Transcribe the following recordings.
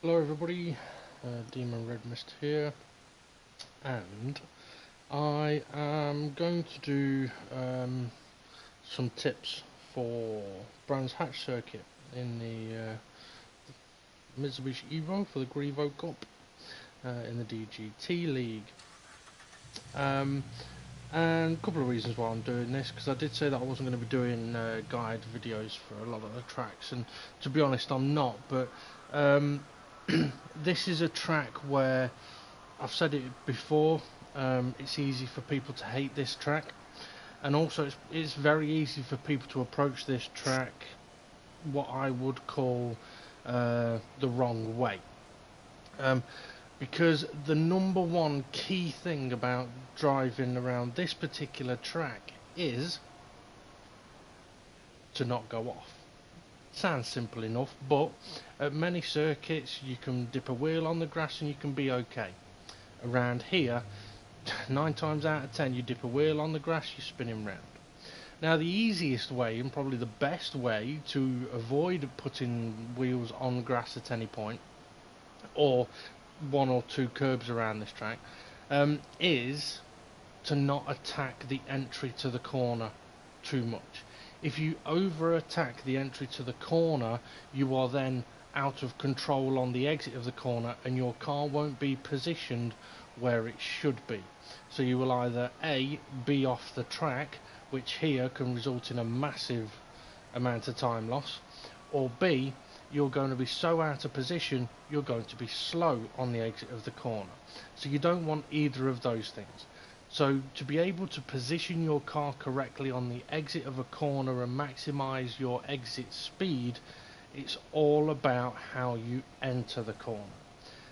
Hello everybody, Demon Red Mist here, and I am going to do some tips for Brands Hatch circuit in the Mitsubishi Evo for the GR3EVO Cup in the DGT League. And a couple of reasons why I'm doing this, because I did say that I wasn't going to be doing guide videos for a lot of the tracks, and to be honest I'm not, but this is a track where I've said it before, it's easy for people to hate this track, and also it's very easy for people to approach this track what I would call the wrong way. Because the number one key thing about driving around this particular track is to not go off. Sounds simple enough, but at many circuits you can dip a wheel on the grass and you can be okay. Around here, 9 times out of 10 you dip a wheel on the grass, you're spinning round. Now the easiest way, and probably the best way to avoid putting wheels on grass at any point, or 1 or 2 curbs around this track, is to not attack the entry to the corner too much. If you over attack the entry to the corner, you are then out of control on the exit of the corner, and your car won't be positioned where it should be. So you will either A, be off the track, which here can result in a massive amount of time loss, or B, you're going to be so out of position you're going to be slow on the exit of the corner. So you don't want either of those things. So to be able to position your car correctly on the exit of a corner and maximize your exit speed, it's all about how you enter the corner.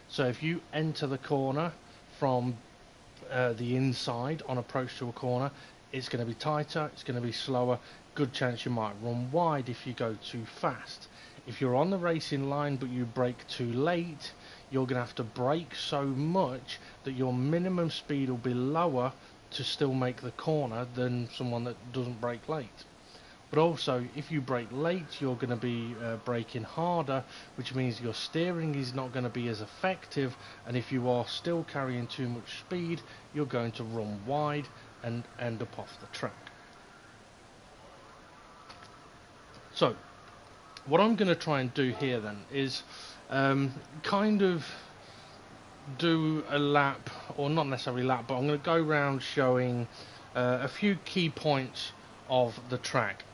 So if you enter the corner from the inside on approach to a corner, it's going to be tighter, it's going to be slower, good chance you might run wide if you go too fast. If you're on the racing line but you brake too late, you're going to have to brake so much that your minimum speed will be lower to still make the corner than someone that doesn't brake late. But also, if you brake late, you're going to be braking harder, which means your steering is not going to be as effective, and if you are still carrying too much speed, you're going to run wide and end up off the track. So what I'm going to try and do here then is kind of do a lap, or not necessarily lap, but I'm going to go around showing a few key points of the track,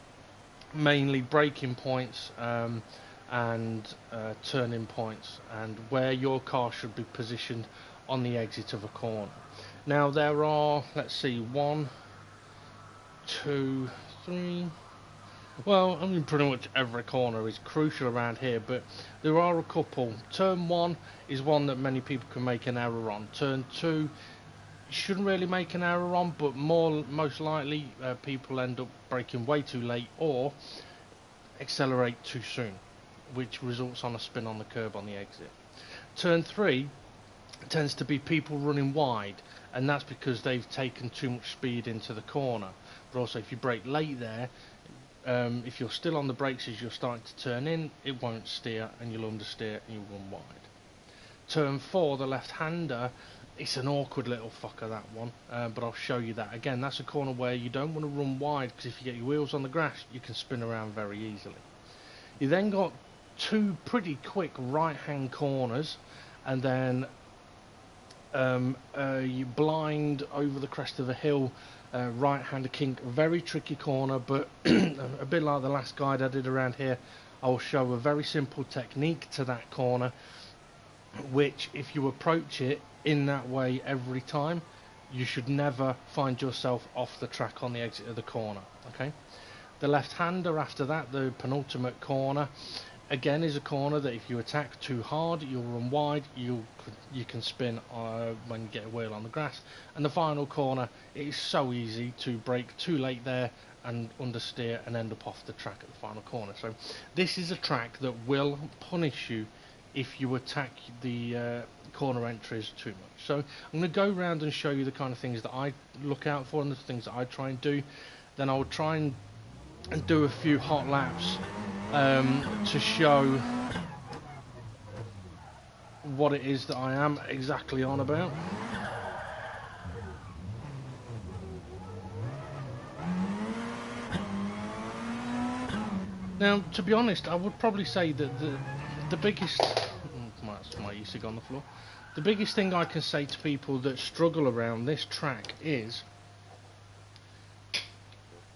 mainly braking points and turning points, and where your car should be positioned on the exit of a corner. Now there are, let's see, 1, 2, 3. Well, I mean, pretty much every corner is crucial around here, but there are a couple. Turn 1 is one that many people can make an error on. Turn 2, you shouldn't really make an error on, but most likely people end up braking way too late or accelerate too soon, which results on a spin on the curb on the exit. Turn 3 tends to be people running wide, and that's because they've taken too much speed into the corner. But also, if you brake late there, if you're still on the brakes as you're starting to turn in, it won't steer and you'll understeer and you'll run wide. Turn 4, the left-hander, it's an awkward little fucker, that one, but I'll show you that. Again, that's a corner where you don't want to run wide, because if you get your wheels on the grass, you can spin around very easily. You then got 2 pretty quick right-hand corners, and then you blind over the crest of a hill, right-hander kink, very tricky corner, but a bit like the last guide I did around here, I will show a very simple technique to that corner, which if you approach it in that way every time, you should never find yourself off the track on the exit of the corner. Okay, the left-hander after that, the penultimate corner, again is a corner that if you attack too hard, you'll run wide, you can spin when you get a wheel on the grass. And the final corner, it is so easy to brake too late there and understeer and end up off the track at the final corner. So this is a track that will punish you if you attack the corner entries too much. So I'm going to go around and show you the kind of things that I look out for and the things that I try and do. Then I'll try and do a few hot laps to show what it is that I am exactly on about. Now, to be honest, I would probably say that the biggest... That's my e-cig on the floor. The biggest thing I can say to people that struggle around this track is...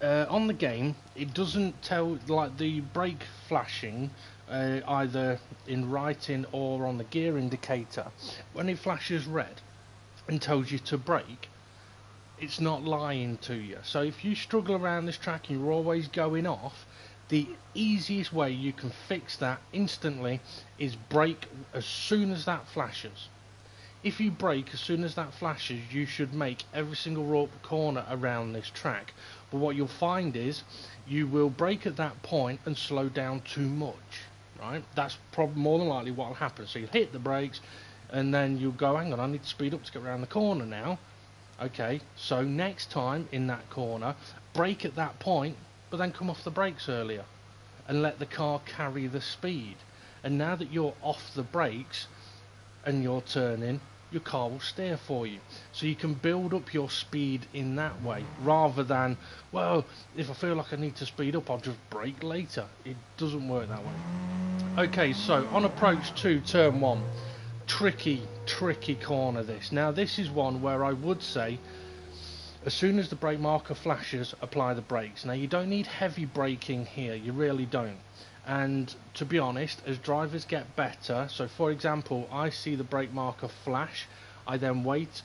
on the game, it doesn't tell, like the brake flashing, either in writing or on the gear indicator, when it flashes red and tells you to brake, it's not lying to you. So if you struggle around this track and you're always going off, the easiest way you can fix that instantly is brake as soon as that flashes. If you brake as soon as that flashes, you should make every single corner around this track. But what you'll find is you will brake at that point and slow down too much, right? That's probably more than likely what will happen. So you'll hit the brakes and then you'll go, hang on, I need to speed up to get around the corner now. Okay, so next time in that corner, brake at that point, but then come off the brakes earlier and let the car carry the speed. And now that you're off the brakes and you're turning, your car will steer for you. So you can build up your speed in that way, rather than, well, if I feel like I need to speed up, I'll just brake later. It doesn't work that way. Okay, so on approach to turn 1, tricky corner this. Now this is one where I would say, as soon as the brake marker flashes, apply the brakes. Now you don't need heavy braking here, you really don't. And to be honest, as drivers get better, so for example, I see the brake marker flash, I then wait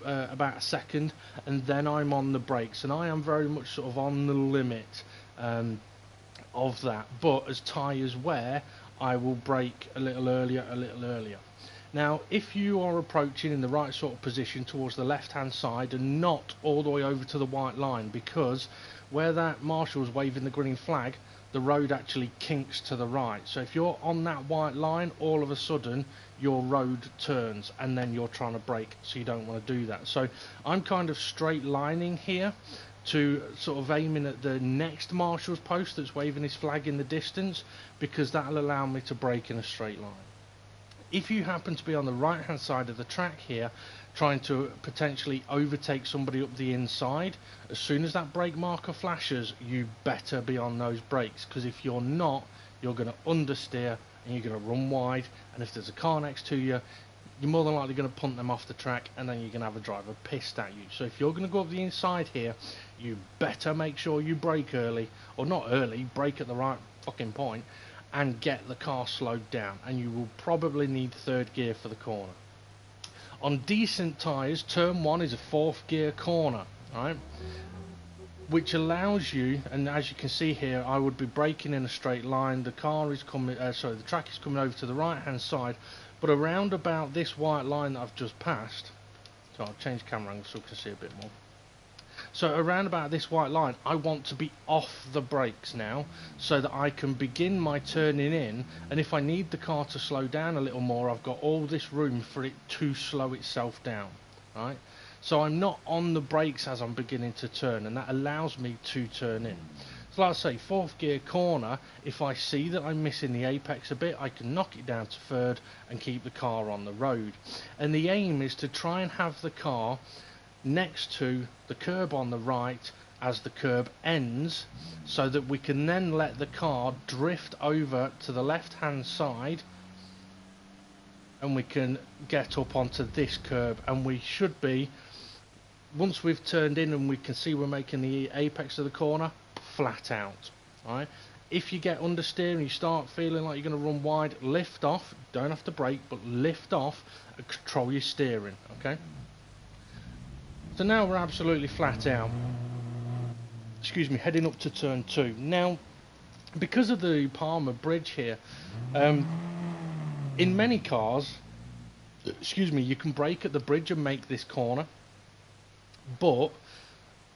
about a second, and then I'm on the brakes, and I am very much sort of on the limit of that. But as tyres wear, I will brake a little earlier. Now, if you are approaching in the right sort of position towards the left-hand side and not all the way over to the white line, because where that marshal's waving the green flag, the road actually kinks to the right. So if you're on that white line, all of a sudden your road turns and then you're trying to brake, so you don't want to do that. So I'm kind of straight lining here to sort of aiming at the next marshal's post that's waving his flag in the distance, because that'll allow me to brake in a straight line. If you happen to be on the right hand side of the track here, trying to potentially overtake somebody up the inside, as soon as that brake marker flashes, you better be on those brakes, because if you're not, you're going to understeer and you're going to run wide, and if there's a car next to you, you're more than likely going to punt them off the track, and then you're going to have a driver pissed at you. So if you're going to go up the inside here, you better make sure you brake early, or not early, brake at the right fucking point, and get the car slowed down, and you will probably need third gear for the corner. On decent tyres, turn 1 is a 4th gear corner, right? Which allows you, and as you can see here, I would be braking in a straight line. The car is coming, the track is coming over to the right hand side, but around about this white line that I've just passed, so I'll change camera angle so you can see a bit more. So around about this white line, I want to be off the brakes now, so that I can begin my turning in, and if I need the car to slow down a little more, I've got all this room for it to slow itself down, right? So I'm not on the brakes as I'm beginning to turn, and that allows me to turn in. So like I say, 4th gear corner, if I see that I'm missing the apex a bit, I can knock it down to 3rd and keep the car on the road. And the aim is to try and have the car next to the curb on the right as the curb ends, so that we can then let the car drift over to the left hand side and we can get up onto this curb, and we should be, once we've turned in and we can see we're making the apex of the corner, flat out. Right? If you get understeer and you start feeling like you're going to run wide, lift off, don't have to brake, but lift off and control your steering. Okay. So now we're absolutely flat out, excuse me, heading up to turn 2. Now, because of the Palmer bridge here, in many cars, excuse me, you can brake at the bridge and make this corner, but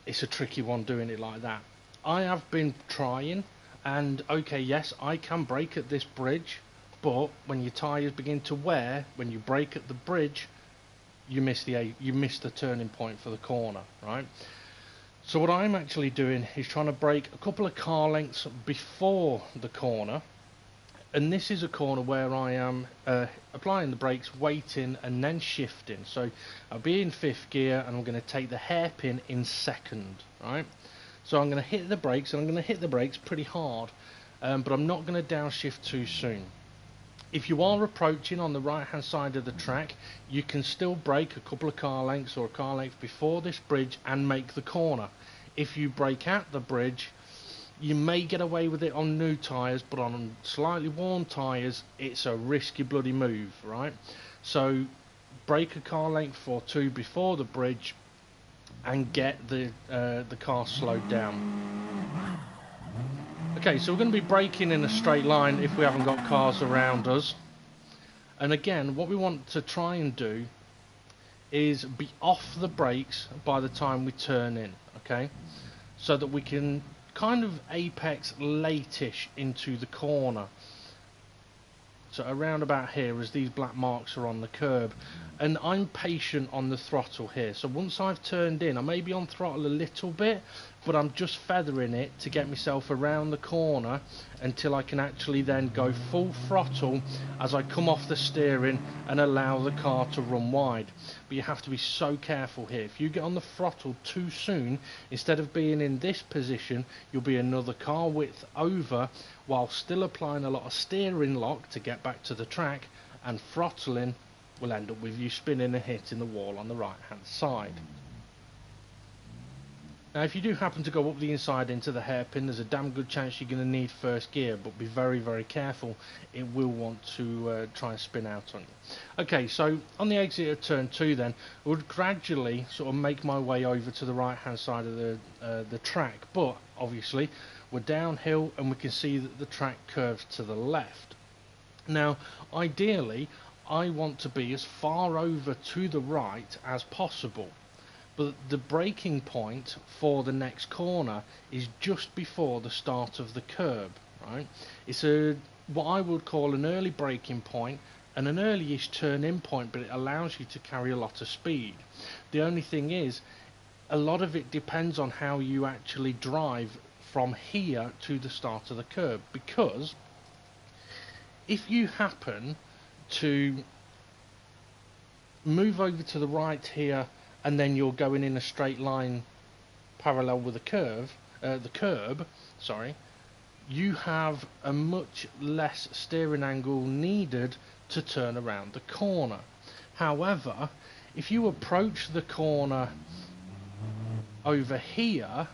it's a tricky one doing it like that. I have been trying, and okay, yes, I can brake at this bridge, but when your tyres begin to wear, when you brake at the bridge, you miss the turning point for the corner, right? So what I'm actually doing is trying to brake a couple of car lengths before the corner, And this is a corner where I am applying the brakes, waiting and then shifting. So I'll be in 5th gear and I'm going to take the hairpin in 2nd, right? So I'm going to hit the brakes, and I'm going to hit the brakes pretty hard, but I'm not going to downshift too soon. If you are approaching on the right hand side of the track, you can still brake a couple of car lengths or a car length before this bridge and make the corner. If you brake at the bridge, you may get away with it on new tyres, but on slightly worn tyres it's a risky bloody move, right? So brake a car length or two before the bridge and get the car slowed down. Okay, so we're going to be braking in a straight line if we haven't got cars around us. And again, what we want to try and do is be off the brakes by the time we turn in, okay? So that we can kind of apex late-ish into the corner. So around about here, as these black marks are on the curb. And I'm patient on the throttle here. So once I've turned in, I may be on throttle a little bit, but I'm just feathering it to get myself around the corner until I can actually then go full throttle as I come off the steering and allow the car to run wide. But you have to be so careful here. If you get on the throttle too soon, instead of being in this position, you'll be another car width over while still applying a lot of steering lock to get back to the track, and throttling will end up with you spinning and hitting the wall on the right hand side. Now if you do happen to go up the inside into the hairpin, there's a damn good chance you're going to need 1st gear, but be very very careful, it will want to try and spin out on you. Okay, so on the exit of turn 2 then, I would gradually sort of make my way over to the right hand side of the track, but obviously we're downhill and we can see that the track curves to the left. Now ideally I want to be as far over to the right as possible, but the braking point for the next corner is just before the start of the curb, right? It's what I would call an early braking point and an early-ish turn-in point, but it allows you to carry a lot of speed. The only thing is, a lot of it depends on how you actually drive from here to the start of the curb, because if you happen to move over to the right here and then you're going in a straight line parallel with the curb, sorry, you have a much less steering angle needed to turn around the corner. However, if you approach the corner over here,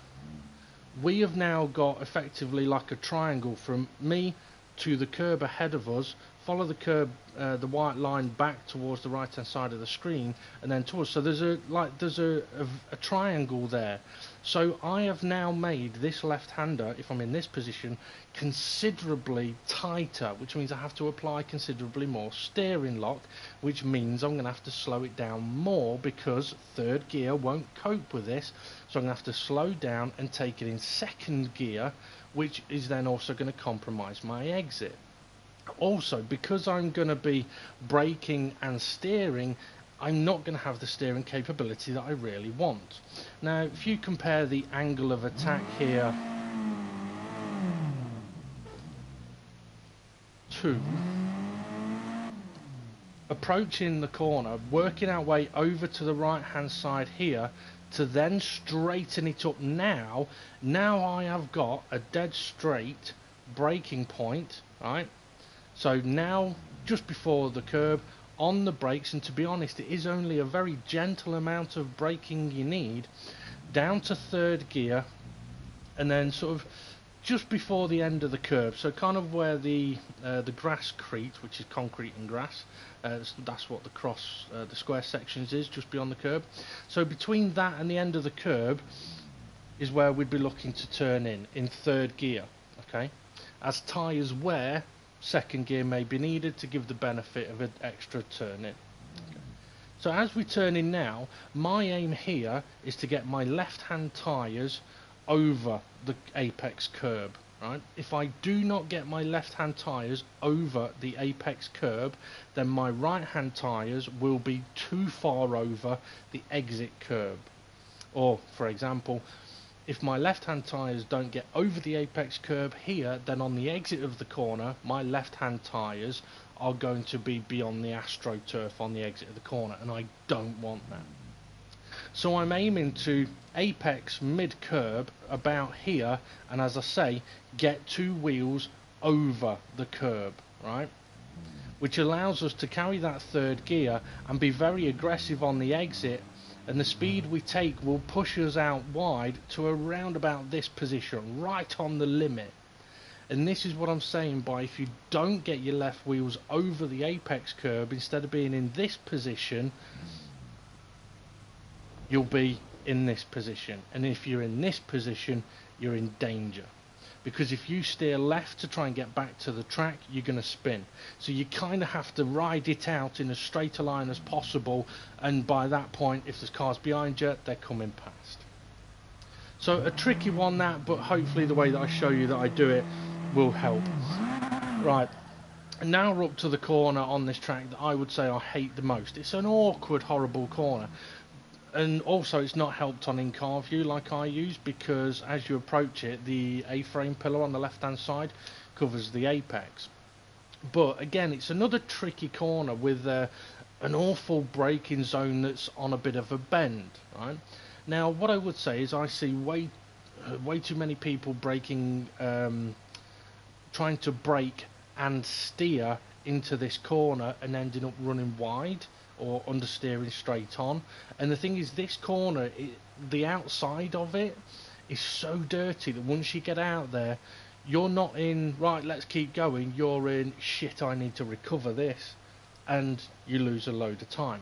we have now got effectively like a triangle from me to the curb ahead of us, follow the curb, the white line back towards the right hand side of the screen, and then towards. So there's a triangle there. So I have now made this left-hander, if I'm in this position, considerably tighter, which means I have to apply considerably more steering lock, which means I'm going to have to slow it down more because 3rd gear won't cope with this. So I'm going to have to slow down and take it in 2nd gear, which is then also going to compromise my exit. Also, because I'm going to be braking and steering, I'm not going to have the steering capability that I really want. Now, if you compare the angle of attack here to approaching the corner, working our way over to the right hand side here, to then straighten it up now I have got a dead straight braking point, right? So now, just before the curb, on the brakes, and to be honest, it is only a very gentle amount of braking you need, down to 3rd gear, and then sort of just before the end of the curb, so kind of where the grasscrete, which is concrete and grass, that's what the square sections is, just beyond the curb. So between that and the end of the curb is where we'd be looking to turn in 3rd gear, okay? As tyres wear, 2nd gear may be needed to give the benefit of an extra turn in. Okay. So as we turn in now, my aim here is to get my left-hand tyres over the apex curb, right? If I do not get my left-hand tyres over the apex curb, then my right-hand tyres will be too far over the exit curb. Or, for example, if my left hand tyres don't get over the apex curb here, then on the exit of the corner my left hand tyres are going to be beyond the AstroTurf on the exit of the corner, and I don't want that. So I'm aiming to apex mid curb about here, and as I say, get 2 wheels over the curb, right? Which allows us to carry that third gear and be very aggressive on the exit, and the speed we take will push us out wide to around about this position, right on the limit. And this is what I'm saying by, if you don't get your left wheels over the apex curb, instead of being in this position, you'll be in this position. And if you're in this position, you're in danger. Because if you steer left to try and get back to the track, you're going to spin. So you kind of have to ride it out in as straight a line as possible, and by that point, if there's cars behind you, they're coming past. So a tricky one that, but hopefully the way that I show you that I do it will help. Right, and now we're up to the corner on this track that I would say I hate the most. It's an awkward, horrible corner. And also it's not helped on in-car view like I use, because as you approach it, the A-frame pillar on the left-hand side covers the apex. But again, it's another tricky corner with an awful braking zone that's on a bit of a bend, right? Now, what I would say is I see way too many people braking, trying to brake and steer into this corner and ending up running wide or understeering straight on. And the thing is, this corner, the outside of it is so dirty that once you get out there, you're not in, right, let's keep going, you're in, shit, I need to recover this, and you lose a load of time.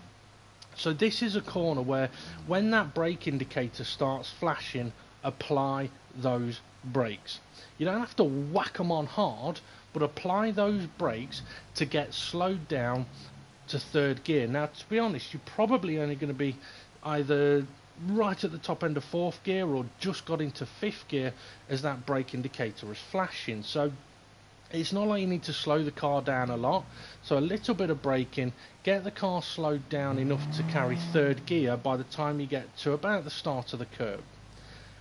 So this is a corner where, when that brake indicator starts flashing, apply those brakes. You don't have to whack them on hard, but apply those brakes to get slowed down to third gear. Now, to be honest, you're probably only going to be either right at the top end of fourth gear or just got into fifth gear as that brake indicator is flashing. So it's not like you need to slow the car down a lot. So a little bit of braking, get the car slowed down enough to carry third gear by the time you get to about the start of the curb,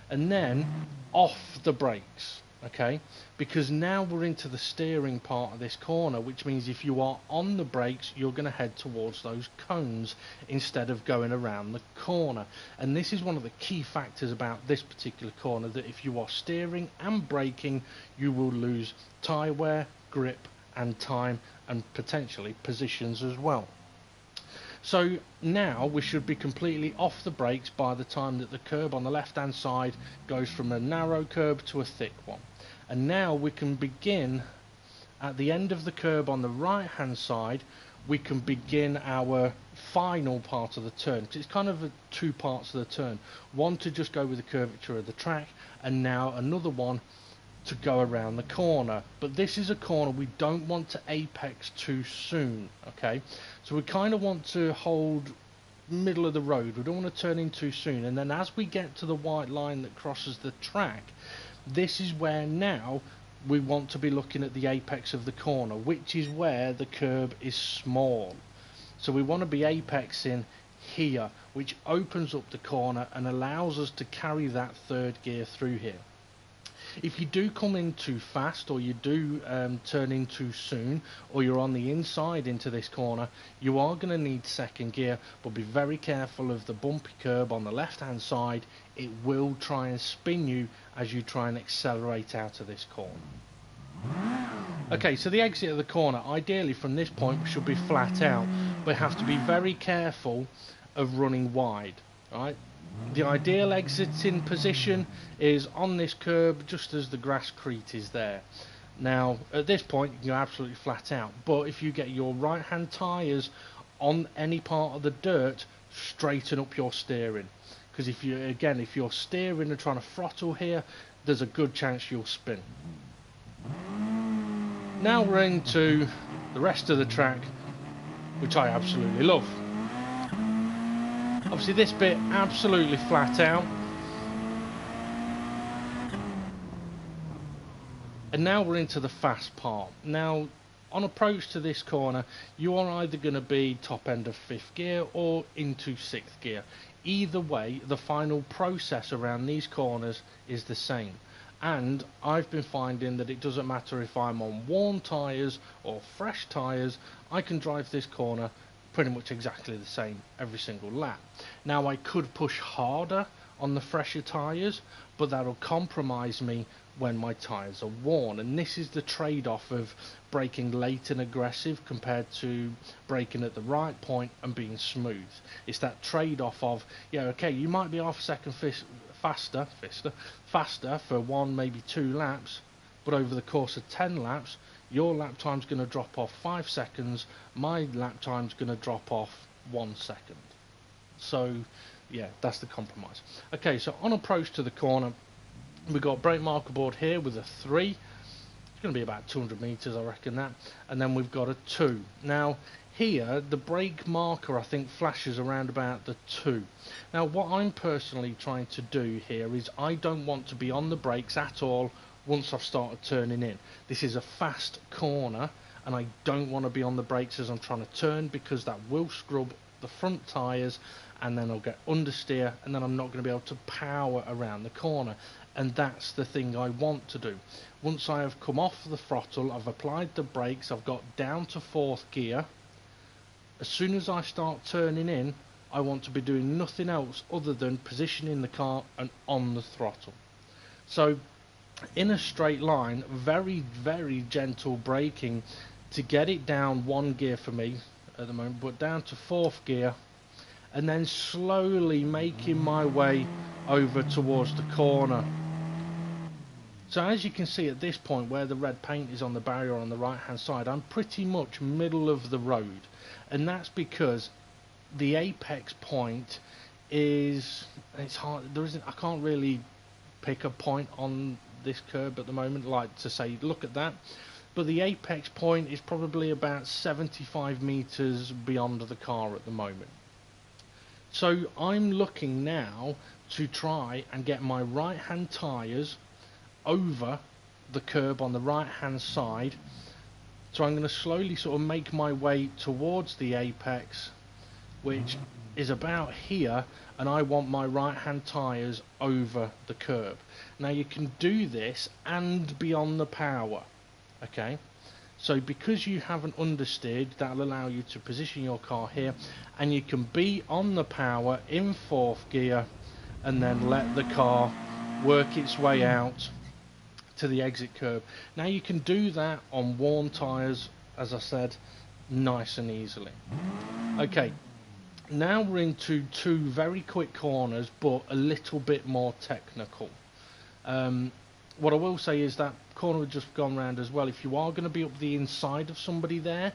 and then off the brakes. Okay, because now we're into the steering part of this corner, which means if you are on the brakes, you're going to head towards those cones instead of going around the corner. And this is one of the key factors about this particular corner, that if you are steering and braking, you will lose tyre wear, grip and time, and potentially positions as well. So now we should be completely off the brakes by the time that the curb on the left hand side goes from a narrow curb to a thick one. And now we can begin at the end of the curb on the right hand side, we can begin our final part of the turn, because it's kind of two parts of the turn. One to just go with the curvature of the track, and now another one to go around the corner. But this is a corner we don't want to apex too soon, okay? So we kind of want to hold middle of the road. We don't want to turn in too soon. And then as we get to the white line that crosses the track, this is where now we want to be looking at the apex of the corner, which is where the curb is small. So we want to be apexing here, which opens up the corner and allows us to carry that third gear through here. If you do come in too fast, or you do turn in too soon, or you're on the inside into this corner, you are going to need second gear, but be very careful of the bumpy curb on the left hand side. It will try and spin you as you try and accelerate out of this corner. Okay, so the exit of the corner, ideally from this point we should be flat out, but we have to be very careful of running wide, right? The ideal exiting position is on this curb just as the grasscrete is there. Now at this point you can go absolutely flat out, but if you get your right hand tyres on any part of the dirt, straighten up your steering, because if you're steering and trying to throttle here, there's a good chance you'll spin. Now we're into the rest of the track, which I absolutely love. Obviously this bit absolutely flat out. And now we're into the fast part. Now on approach to this corner, you are either going to be top end of fifth gear or into sixth gear. either way, the final process around these corners is the same. And I've been finding that it doesn't matter if I'm on worn tyres or fresh tyres, I can drive this corner pretty much exactly the same every single lap. Now I could push harder on the fresher tyres, but that'll compromise me when my tyres are worn, and this is the trade-off of braking late and aggressive compared to braking at the right point and being smooth. It's that trade-off of, yeah, okay, you might be half a second faster for 1, maybe 2 laps, but over the course of 10 laps your lap time's going to drop off 5 seconds, my lap time's going to drop off 1 second. So yeah, that's the compromise. Okay, so on approach to the corner, we've got brake marker board here with a 3. It's going to be about 200 meters, I reckon that. And then we've got a 2. Now here the brake marker I think flashes around about the 2. Now what I'm personally trying to do here is I don't want to be on the brakes at all once I've started turning in. This is a fast corner and I don't want to be on the brakes as I'm trying to turn, because that will scrub the front tyres and then I'll get understeer and then I'm not going to be able to power around the corner. And that's the thing I want to do. Once I have come off the throttle, I've applied the brakes, I've got down to 4th gear, as soon as I start turning in, I want to be doing nothing else other than positioning the car and on the throttle. So in a straight line, very, very gentle braking to get it down 1 gear for me at the moment, but down to 4th gear, and then slowly making my way over towards the corner. So as you can see at this point where the red paint is on the barrier on the right hand side, I'm pretty much middle of the road, and that's because the apex point is, it's hard, I can't really pick a point on this curb at the moment like to say look at that, but the apex point is probably about 75 meters beyond the car at the moment. So I'm looking now to try and get my right hand tyres over the curb on the right hand side. So I'm going to slowly sort of make my way towards the apex, which is about here, and I want my right hand tyres over the curb. Now you can do this and be on the power, okay? So because you haven't understeered, that'll allow you to position your car here, and you can be on the power in 4th gear and then let the car work its way out to the exit curb. Now you can do that on worn tyres, as I said, nice and easily. Okay, now we're into 2 very quick corners but a little bit more technical. What I will say is that corner we've just gone round as well, if you are going to be up the inside of somebody there,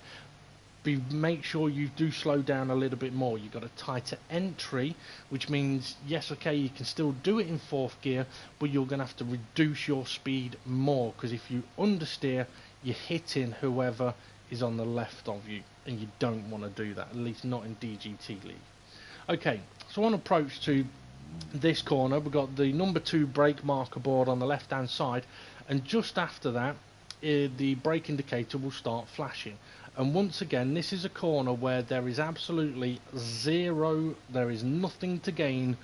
make sure you do slow down a little bit more. You've got a tighter entry, which means yes, okay, you can still do it in 4th gear, but you're going to have to reduce your speed more, because if you understeer, you're hitting whoever is on the left of you, and you don't want to do that, at least not in DGT League. Okay, so on approach to this corner, we've got the number 2 brake marker board on the left hand side, and just after that the brake indicator will start flashing. And once again, this is a corner where there is absolutely there is nothing to gain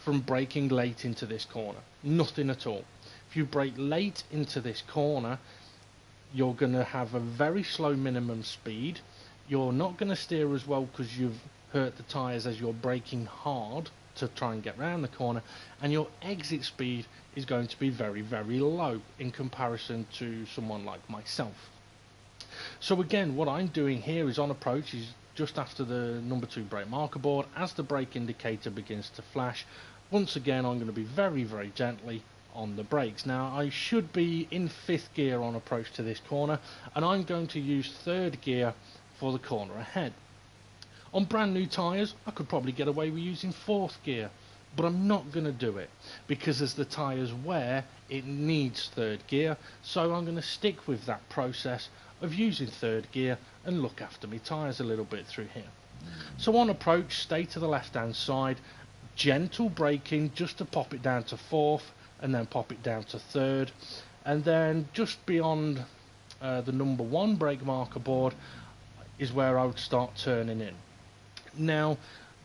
from braking late into this corner, nothing at all. If you brake late into this corner, you're going to have a very slow minimum speed, you're not going to steer as well because you've hurt the tyres as you're braking hard to try and get around the corner, and your exit speed is going to be very, very low in comparison to someone like myself. So again, what I'm doing here is on approach is just after the number 2 brake marker board, as the brake indicator begins to flash, once again I'm going to be very, very gently on the brakes. Now I should be in 5th gear on approach to this corner, and I'm going to use 3rd gear for the corner ahead. On brand new tyres, I could probably get away with using 4th gear, but I'm not going to do it, because as the tyres wear, it needs 3rd gear, so I'm going to stick with that process of using 3rd gear and look after my tyres a little bit through here. So on approach, stay to the left hand side, gentle braking just to pop it down to 4th and then pop it down to 3rd, and then just beyond the number 1 brake marker board is where I would start turning in. Now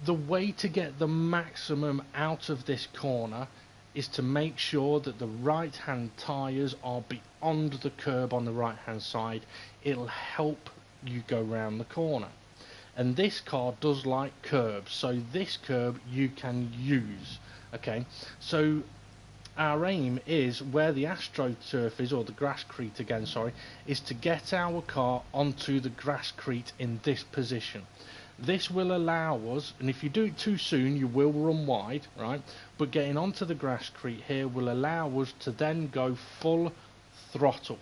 The way to get the maximum out of this corner is to make sure that the right hand tyres are beyond the curb on the right hand side. It'll help you go round the corner. And this car does like curbs, so this curb you can use. Okay, so our aim is where the AstroTurf is, or the grasscrete again, sorry, is to get our car onto the grasscrete in this position. This will allow us, and if you do it too soon you will run wide, right, but getting onto the grasscrete here will allow us to then go full throttle.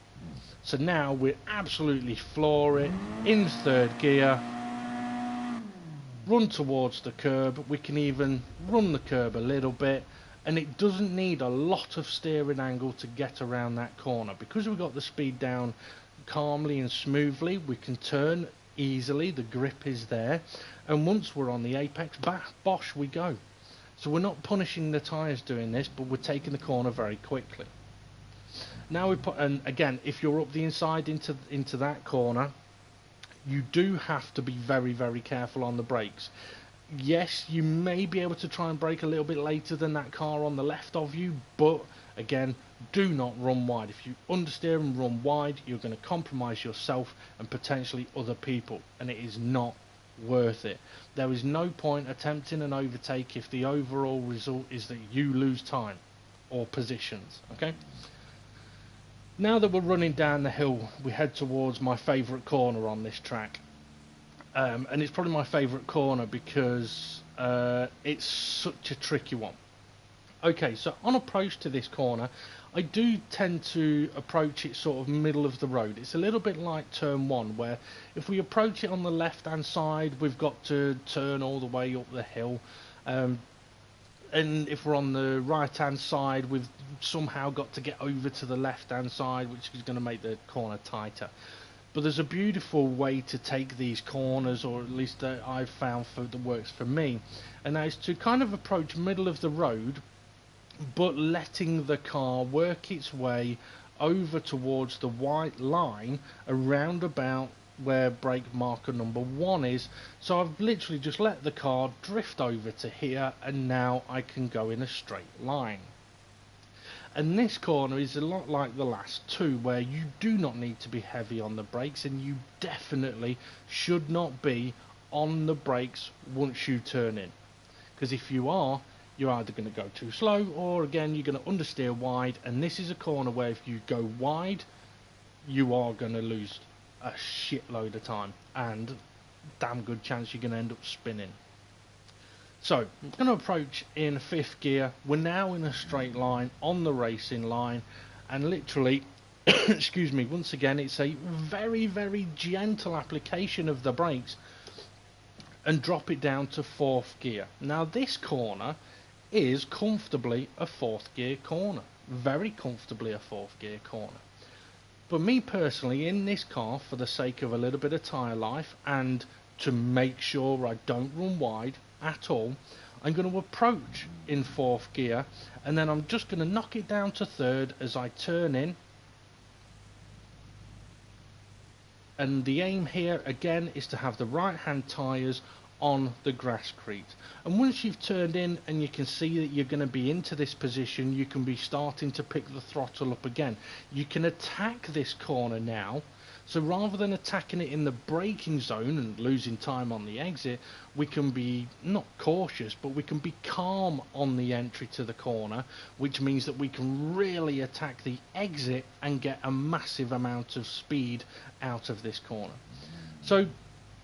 So now we're absolutely floor it, in third gear, run towards the curb. We can even run the curb a little bit, and it doesn't need a lot of steering angle to get around that corner. Because we've got the speed down calmly and smoothly, we can turn easily, the grip is there, and once we're on the apex, bosh, we go. So we're not punishing the tyres doing this, but we're taking the corner very quickly. Now we put, and again, if you're up the inside into that corner, you do have to be very, very careful on the brakes. Yes, you may be able to try and brake a little bit later than that car on the left of you, but again, do not run wide. If you understeer and run wide, you're going to compromise yourself and potentially other people, and it is not worth it. There is no point attempting an overtake if the overall result is that you lose time or positions. Okay, now that we're running down the hill, we head towards my favourite corner on this track. And it's probably my favourite corner because it's such a tricky one. Okay, so on approach to this corner, I do tend to approach it sort of middle of the road. It's a little bit like turn one, where if we approach it on the left hand side, we've got to turn all the way up the hill. And if we're on the right hand side, we've somehow got to get over to the left hand side, which is going to make the corner tighter. But there's a beautiful way to take these corners, or at least that I've found that works for me, and that is to kind of approach middle of the road, but letting the car work its way over towards the white line around about where brake marker number 1 is. So I've literally just let the car drift over to here, and now I can go in a straight line. And this corner is a lot like the last two, where you do not need to be heavy on the brakes, and you definitely should not be on the brakes once you turn in. Because if you are, you're either going to go too slow, or again, you're going to understeer wide, and this is a corner where if you go wide, you are going to lose a shitload of time, and damn good chance you're going to end up spinning. So, I'm going to approach in 5th gear. We're now in a straight line on the racing line, and literally, excuse me, once again, it's a very, very gentle application of the brakes, and drop it down to 4th gear. Now, this corner is comfortably a 4th gear corner. Very comfortably a 4th gear corner. But me personally, in this car, for the sake of a little bit of tyre life, and to make sure I don't run wide at all, I'm going to approach in 4th gear, and then I'm just going to knock it down to 3rd as I turn in. And the aim here again is to have the right hand tyres on the grasscrete, and once you've turned in and you can see that you're going to be into this position, you can be starting to pick the throttle up again. You can attack this corner now. So rather than attacking it in the braking zone and losing time on the exit, we can be not cautious, but we can be calm on the entry to the corner, which means that we can really attack the exit and get a massive amount of speed out of this corner. So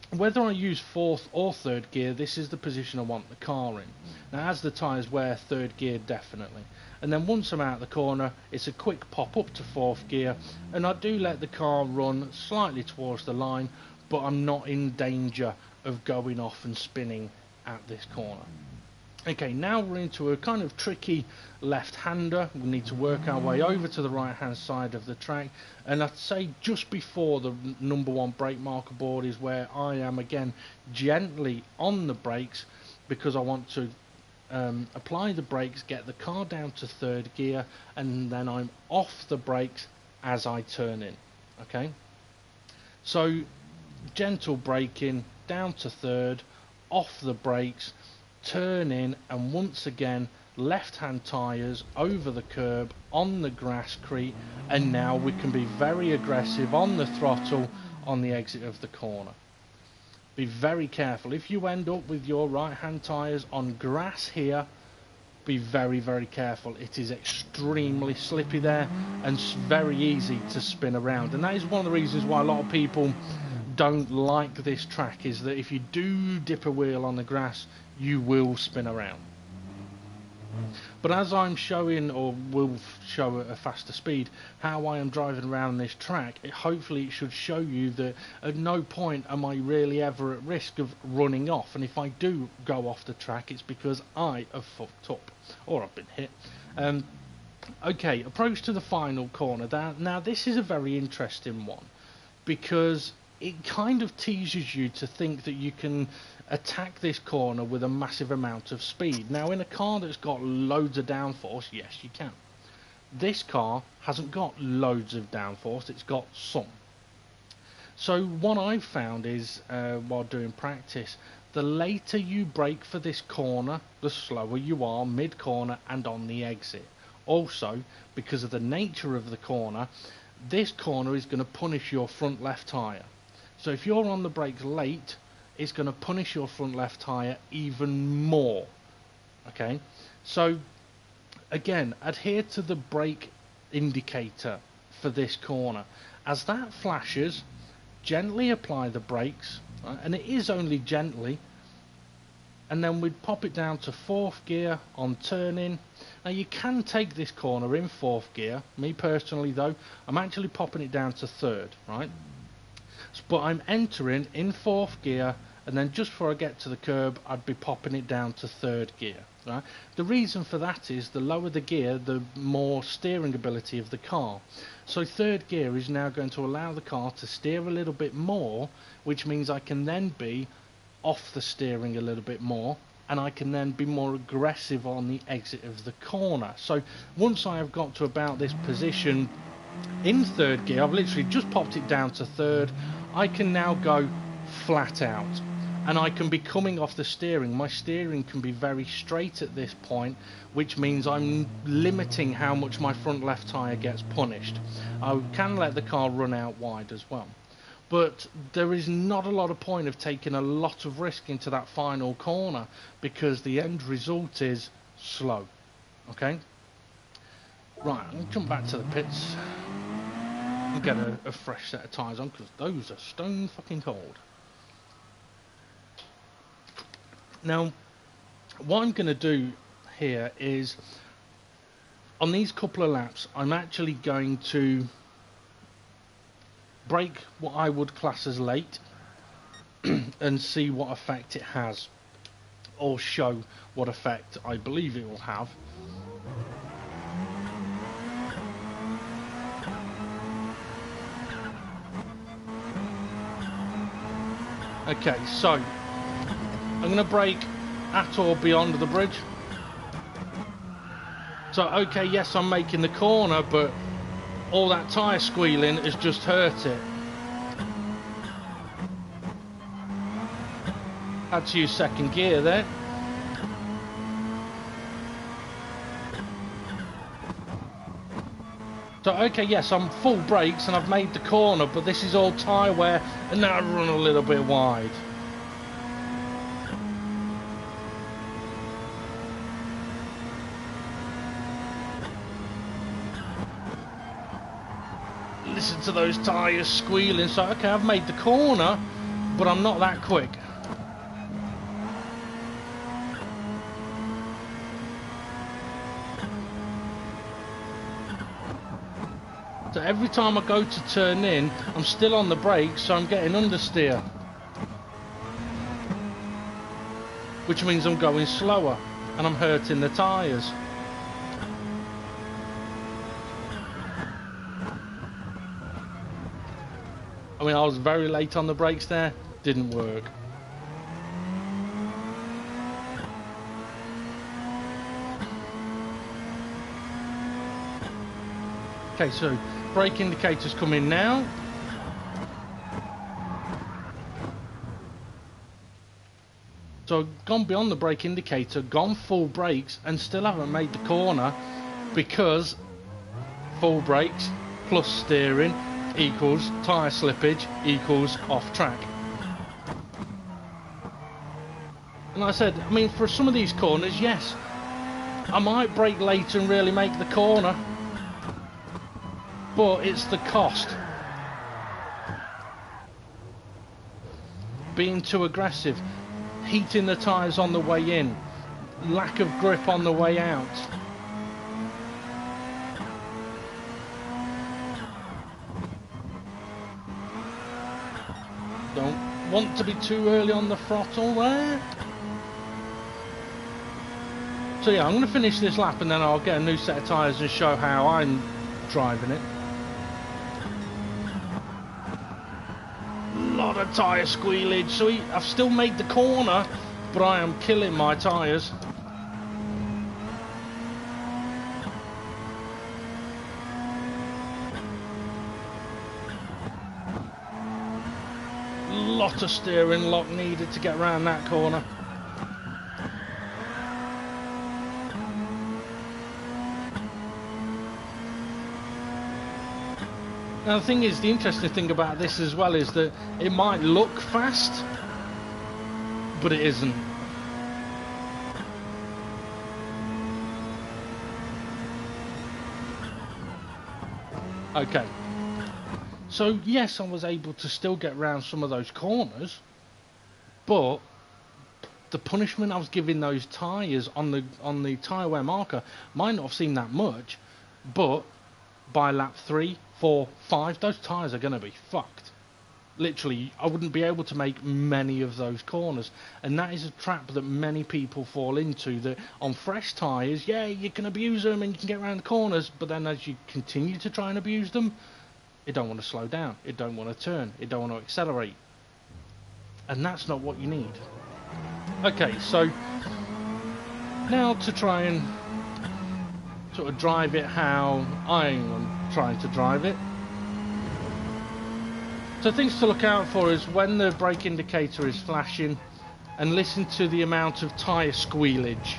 whether I use 4th or 3rd gear, this is the position I want the car in. Now, as the tyres wear, 3rd gear definitely. And then once I'm out of the corner, it's a quick pop up to 4th gear, and I do let the car run slightly towards the line, but I'm not in danger of going off and spinning at this corner. Okay, now we're into a kind of tricky left-hander. We need to work our way over to the right-hand side of the track, and I'd say just before the number 1 brake marker board is where I am again gently on the brakes, because I want to apply the brakes, get the car down to 3rd gear, and then I'm off the brakes as I turn in. Okay, so gentle braking down to 3rd, off the brakes, turn in, and once again left hand tyres over the curb on the grasscrete, and now we can be very aggressive on the throttle on the exit of the corner. Be very careful. If you end up with your right hand tyres on grass here, be very, very careful. It is extremely slippy there and very easy to spin around, and that is one of the reasons why a lot of people don't like this track, is that if you do dip a wheel on the grass, you will spin around. But as I'm showing, or will show at a faster speed, how I am driving around this track, hopefully it should show you that at no point am I really ever at risk of running off, and if I do go off the track, it's because I have fucked up or I've been hit. Okay, approach to the final corner. Now this is a very interesting one, because it kind of teases you to think that you can attack this corner with a massive amount of speed. Now in a car that's got loads of downforce, yes you can. This car hasn't got loads of downforce, it's got some. So what I've found is, while doing practice, the later you brake for this corner, the slower you are mid-corner and on the exit. Also, because of the nature of the corner, this corner is going to punish your front left tyre. So if you're on the brakes late, it's going to punish your front left tyre even more. Okay, so again, adhere to the brake indicator for this corner. As that flashes, gently apply the brakes, right? And it is only gently, and then we'd pop it down to 4th gear on turning. Now you can take this corner in 4th gear. Me personally though, I'm actually popping it down to 3rd, right? But I'm entering in 4th gear, and then just before I get to the curb, I'd be popping it down to 3rd gear. Right? The reason for that is the lower the gear, the more steering ability of the car. So 3rd gear is now going to allow the car to steer a little bit more, which means I can then be off the steering a little bit more, and I can then be more aggressive on the exit of the corner. So once I have got to about this position in 3rd gear, I've literally just popped it down to 3rd, I can now go flat out, and I can be coming off the steering. My steering can be very straight at this point, which means I'm limiting how much my front left tyre gets punished. I can let the car run out wide as well, but there is not a lot of point of taking a lot of risk into that final corner, because the end result is slow. Okay, right, I'll jump back to the pits and get a fresh set of tyres on, because those are stone fucking cold. Now, what I'm going to do here is, on these couple of laps, I'm actually going to brake what I would class as late and see what effect it has, or show what effect I believe it will have. Okay, so I'm going to brake at or beyond the bridge. So okay, yes, I'm making the corner, but all that tyre squealing has just hurt it. Had to use 2nd gear there. So okay, yes, I'm full brakes and I've made the corner, but this is all tyre wear, and now I run a little bit wide. Listen to those tyres squealing. So okay, I've made the corner, but I'm not that quick. So every time I go to turn in, I'm still on the brakes, so I'm getting understeer, which means I'm going slower and I'm hurting the tyres. I mean, I was very late on the brakes there, didn't work. Okay, so brake indicators come in now. So I've gone beyond the brake indicator, gone full brakes, and still haven't made the corner, because full brakes plus steering equals tyre slippage equals off track. And like I said, I mean, for some of these corners, yes, I might brake late and really make the corner, but it's the cost. Being too aggressive, heating the tyres on the way in, lack of grip on the way out. Don't want to be too early on the throttle there. So yeah, I'm going to finish this lap and then I'll get a new set of tyres and show how I'm driving it. Lot of tyre squealage, so I've still made the corner, but I am killing my tyres. Lot of steering lock needed to get around that corner. Now the thing is, the interesting thing about this as well is that it might look fast, but it isn't. Okay. So yes, I was able to still get around some of those corners, but the punishment I was giving those tyres on the tyre wear marker might not have seemed that much, but by lap 3, 4, 5, those tyres are going to be fucked. Literally, I wouldn't be able to make many of those corners, and that is a trap that many people fall into, that on fresh tyres, yeah, you can abuse them and you can get around the corners, but then as you continue to try and abuse them, it don't want to slow down, it don't want to turn, it don't want to accelerate, and that's not what you need. Okay, so now to try and sort of drive it how I'm trying to drive it. So things to look out for is when the brake indicator is flashing, and listen to the amount of tyre squealage.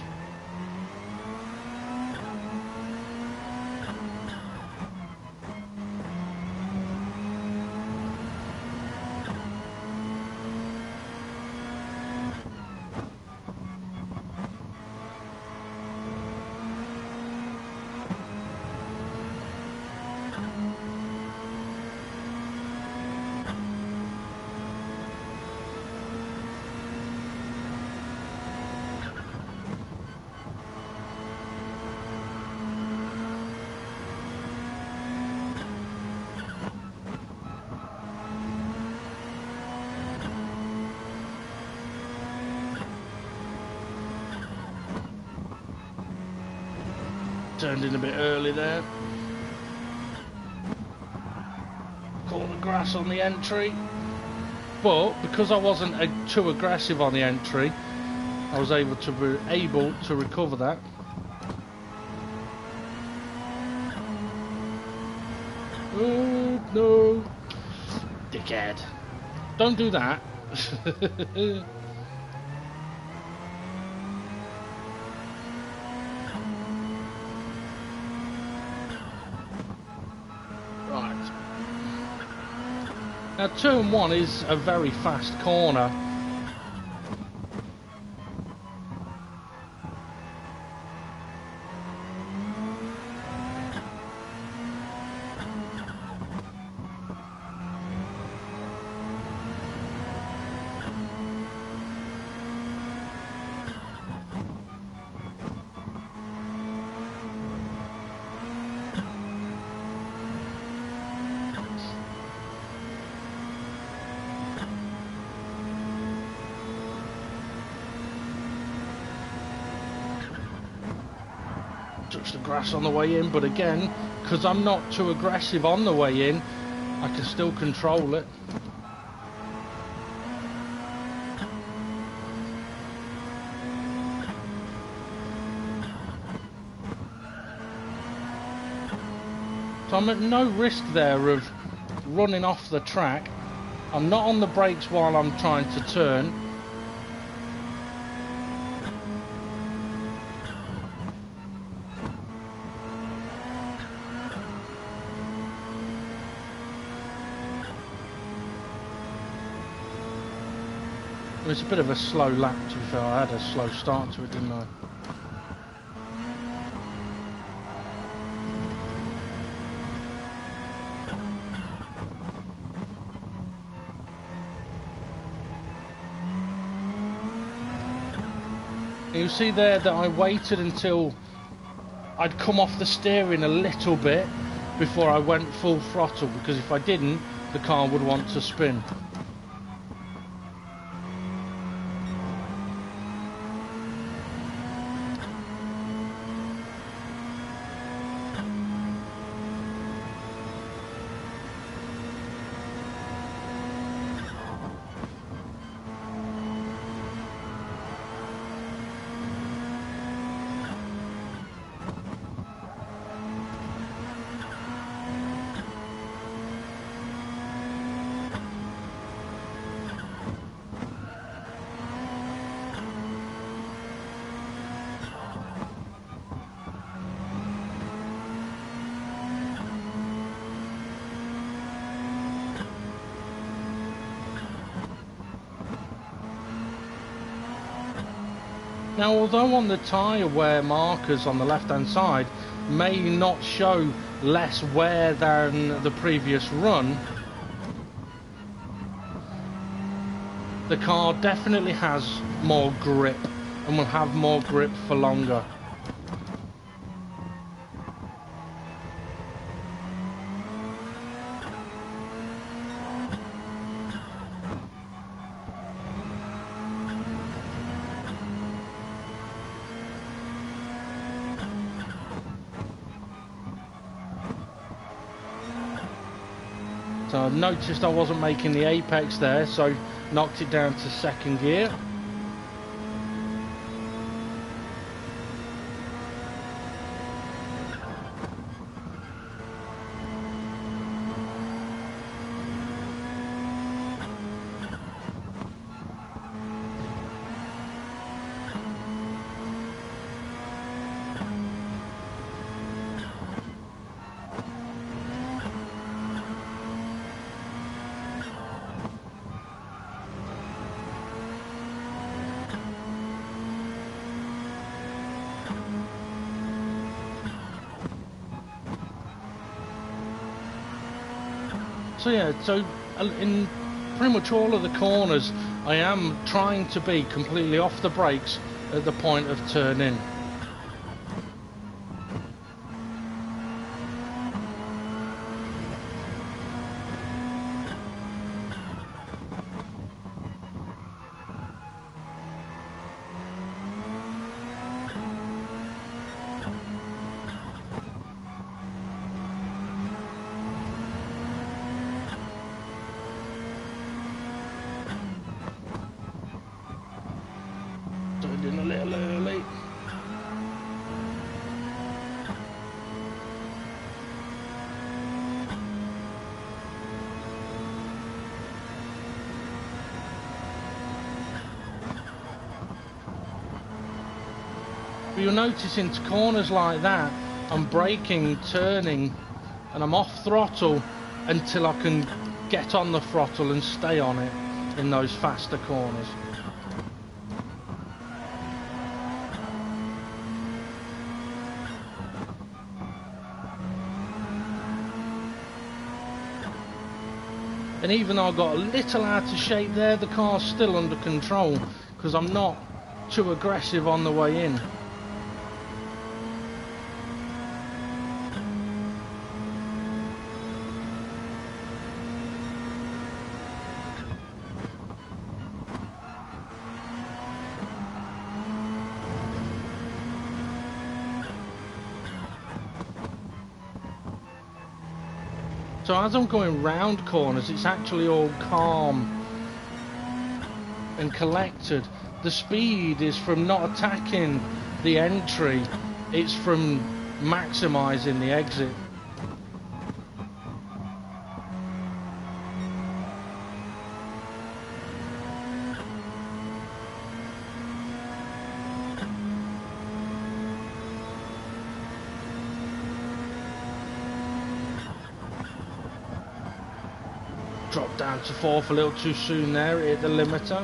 Turned in a bit early there. Caught the grass on the entry, but because I wasn't too aggressive on the entry, I was able to recover that. Oh no, dickhead! Don't do that. Now turn 1 is a very fast corner. Touch the grass on the way in, but again, because I'm not too aggressive on the way in, I can still control it. So I'm at no risk there of running off the track. I'm not on the brakes while I'm trying to turn. It was a bit of a slow lap, to be fair. I had a slow start to it, didn't I? You see there that I waited until I'd come off the steering a little bit before I went full throttle, because if I didn't, the car would want to spin. Now, although on the tyre wear markers on the left hand side may not show less wear than the previous run, the car definitely has more grip and will have more grip for longer. So I noticed I wasn't making the apex there, so knocked it down to second gear. So yeah, so in pretty much all of the corners I am trying to be completely off the brakes at the point of turn in. In a little early. But you'll notice into corners like that, I'm braking, turning, and I'm off throttle until I can get on the throttle and stay on it in those faster corners. And even though I got a little out of shape there, the car's still under control because I'm not too aggressive on the way in. So as I'm going round corners, it's actually all calm and collected. The speed is from not attacking the entry, it's from maximising the exit. Dropped down to fourth a little too soon there, it hit the limiter.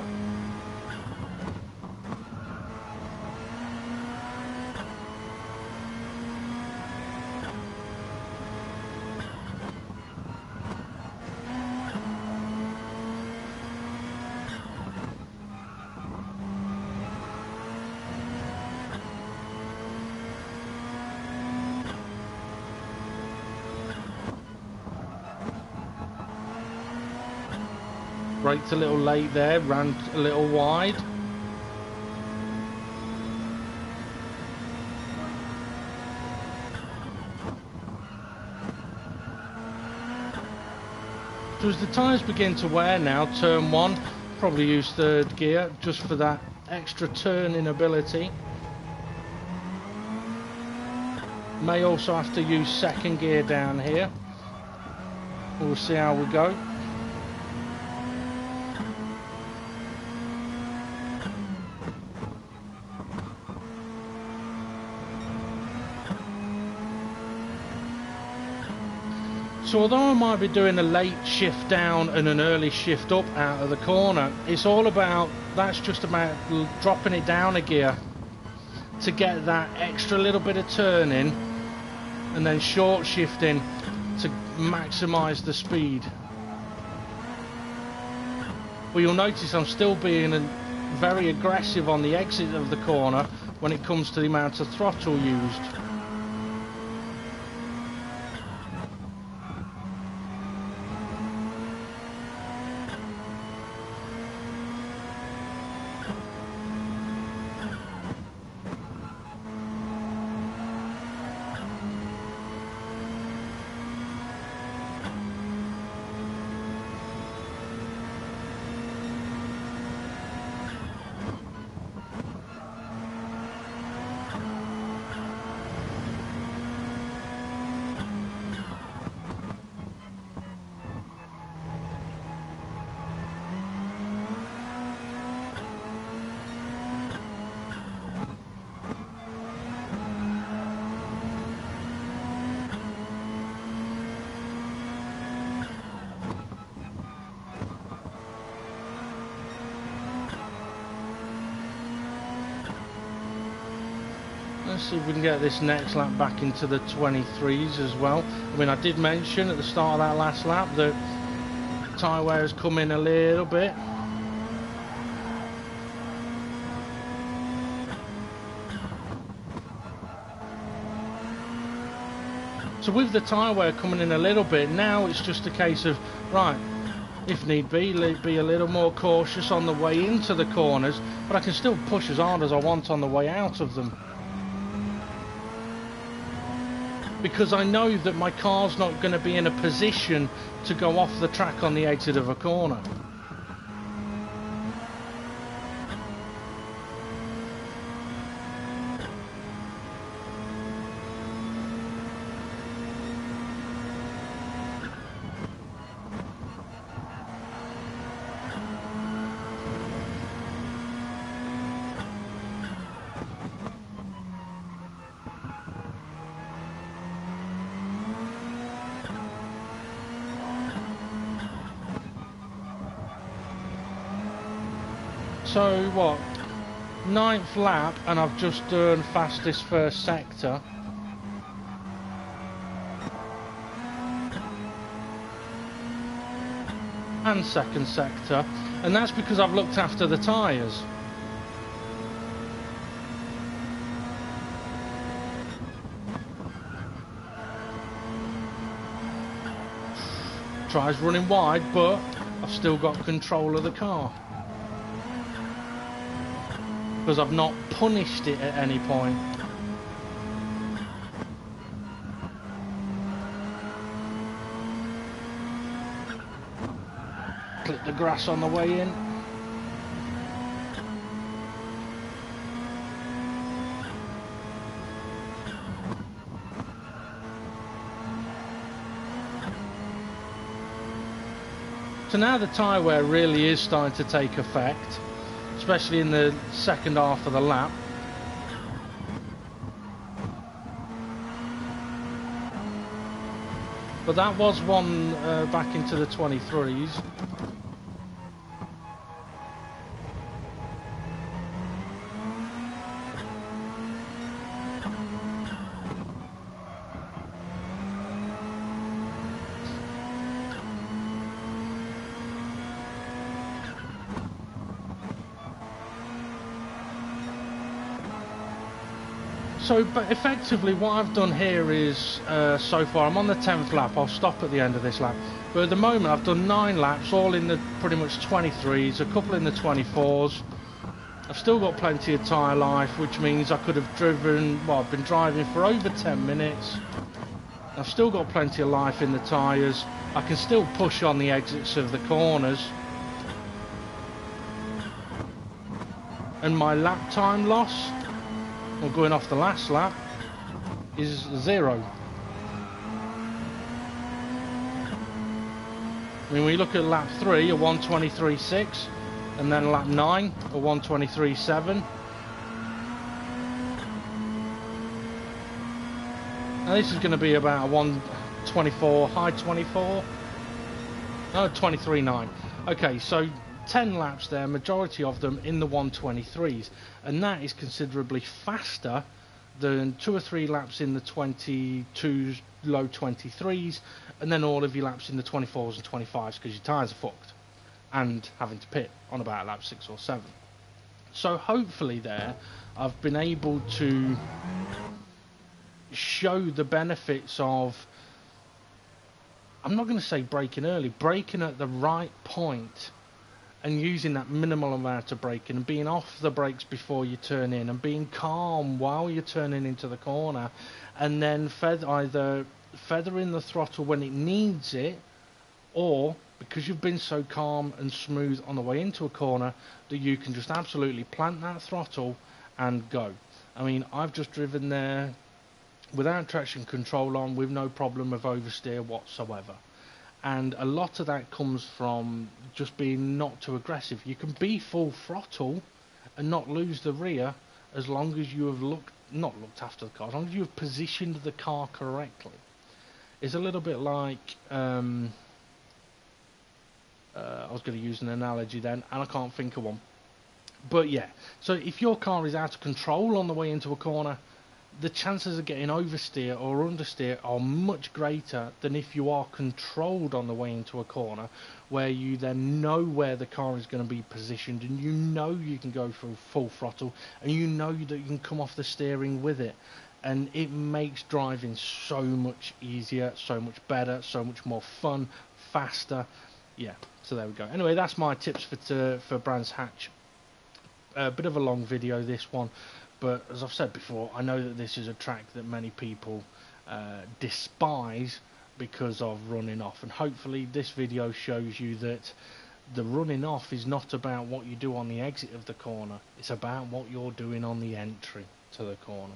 braked a little late there, ran a little wide. So as the tyres begin to wear now, turn 1, probably use 3rd gear just for that extra turning ability. May also have to use 2nd gear down here. We'll see how we go. So although I might be doing a late shift down and an early shift up out of the corner, it's all about, that's just about dropping it down a gear to get that extra little bit of turning, and then short shifting to maximise the speed. Well, you'll notice I'm still being very aggressive on the exit of the corner when it comes to the amount of throttle used. Let's see if we can get this next lap back into the 23s as well. I mean, I did mention at the start of that last lap that tyre wear has come in a little bit. So with the tyre wear coming in a little bit, now it's just a case of, right, if need be a little more cautious on the way into the corners, but I can still push as hard as I want on the way out of them. Because I know that my car's not going to be in a position to go off the track on the exit of a corner. So what, 9th lap and I've just done fastest first sector. And 2nd sector, and that's because I've looked after the tyres. Tries running wide, but I've still got control of the car. Because I've not punished it at any point. Clip the grass on the way in. So now the tyre wear really is starting to take effect, especially in the second half of the lap. But that was one back into the 23s. So, but effectively what I've done here is, so far, I'm on the 10th lap. I'll stop at the end of this lap. But at the moment I've done 9 laps, all in the pretty much 23s, a couple in the 24s. I've still got plenty of tyre life, which means I could have driven, well, I've been driving for over 10 minutes. I've still got plenty of life in the tyres. I can still push on the exits of the corners. And my lap time loss, or going off the last lap, is 0. I mean, we look at lap 3, a 1:23.6, and then lap 9, a 1:23.7. Now this is going to be about a 1:24, high 24, no, 23.9. Okay, so 10 laps there, majority of them in the 1:23s, and that is considerably faster than 2 or 3 laps in the 22s, low 23s, and then all of your laps in the 24s and 25s because your tyres are fucked and having to pit on about lap 6 or 7. So hopefully there I've been able to show the benefits of, I'm not going to say braking early, braking at the right point and using that minimal amount of braking and being off the brakes before you turn in and being calm while you're turning into the corner, and then either feathering the throttle when it needs it, or because you've been so calm and smooth on the way into a corner that you can just absolutely plant that throttle and go. I mean, I've just driven there without traction control on, with no problem of oversteer whatsoever. And a lot of that comes from just being not too aggressive. You can be full throttle and not lose the rear as long as you have not looked after the car, as long as you have positioned the car correctly. It's a little bit like, I was going to use an analogy then, and I can't think of one. But yeah, so if your car is out of control on the way into a corner, the chances of getting oversteer or understeer are much greater than if you are controlled on the way into a corner, where you then know where the car is going to be positioned, and you know you can go for full throttle, and you know that you can come off the steering with it. And it makes driving so much easier, so much better, so much more fun, faster. Yeah, so there we go. Anyway, that's my tips for Brands Hatch. A bit of a long video, this one. But as I've said before, I know that this is a track that many people despise because of running off. And hopefully this video shows you that the running off is not about what you do on the exit of the corner. It's about what you're doing on the entry to the corner.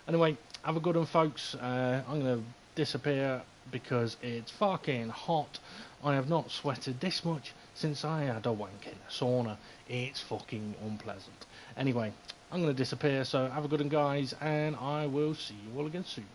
Anyway, have a good one, folks. I'm going to disappear because it's fucking hot. I have not sweated this much since I had a wank in a sauna. It's fucking unpleasant. Anyway, I'm going to disappear, so have a good one, guys, and I will see you all again soon.